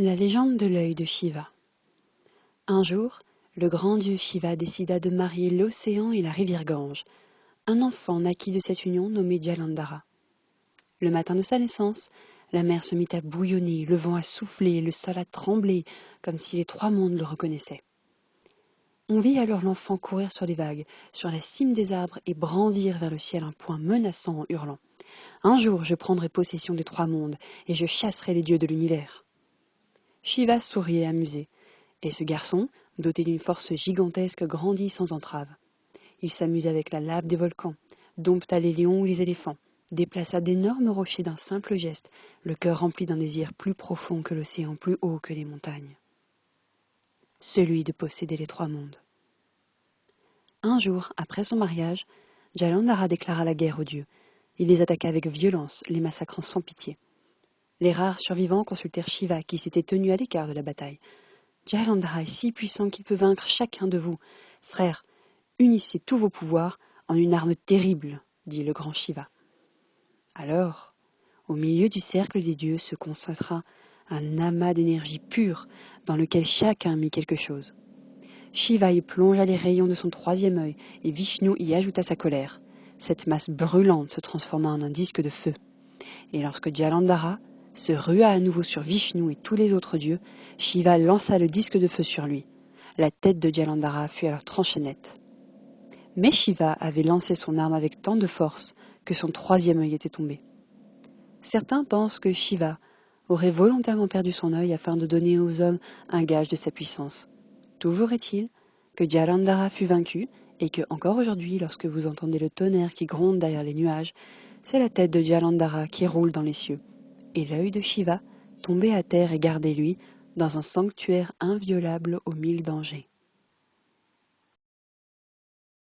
La légende de l'œil de Shiva. Un jour, le grand dieu Shiva décida de marier l'océan et la rivière Gange. Un enfant naquit de cette union nommé Jalandhara. Le matin de sa naissance, la mer se mit à bouillonner, le vent à souffler, le sol à trembler, comme si les trois mondes le reconnaissaient. On vit alors l'enfant courir sur les vagues, sur la cime des arbres et brandir vers le ciel un poing menaçant en hurlant. « Un jour, je prendrai possession des trois mondes et je chasserai les dieux de l'univers. » Shiva souriait amusé, et ce garçon, doté d'une force gigantesque, grandit sans entrave. Il s'amuse avec la lave des volcans, dompta les lions ou les éléphants, déplaça d'énormes rochers d'un simple geste, le cœur rempli d'un désir plus profond que l'océan, plus haut que les montagnes. Celui de posséder les trois mondes. Un jour, après son mariage, Jalandhara déclara la guerre aux dieux. Il les attaqua avec violence, les massacrant sans pitié. Les rares survivants consultèrent Shiva, qui s'était tenu à l'écart de la bataille. « Jalandhara est si puissant qu'il peut vaincre chacun de vous. Frères, unissez tous vos pouvoirs en une arme terrible, dit le grand Shiva. » Alors, au milieu du cercle des dieux se concentra un amas d'énergie pure dans lequel chacun mit quelque chose. Shiva y plongea les rayons de son troisième œil et Vishnu y ajouta sa colère. Cette masse brûlante se transforma en un disque de feu. Et lorsque Jalandhara se rua à nouveau sur Vishnu et tous les autres dieux, Shiva lança le disque de feu sur lui. La tête de Jalandhara fut alors tranchée nette. Mais Shiva avait lancé son arme avec tant de force que son troisième œil était tombé. Certains pensent que Shiva aurait volontairement perdu son œil afin de donner aux hommes un gage de sa puissance. Toujours est-il que Jalandhara fut vaincu et que, encore aujourd'hui, lorsque vous entendez le tonnerre qui gronde derrière les nuages, c'est la tête de Jalandhara qui roule dans les cieux, et l'œil de Shiva tombé à terre et gardé lui dans un sanctuaire inviolable aux 1000 dangers.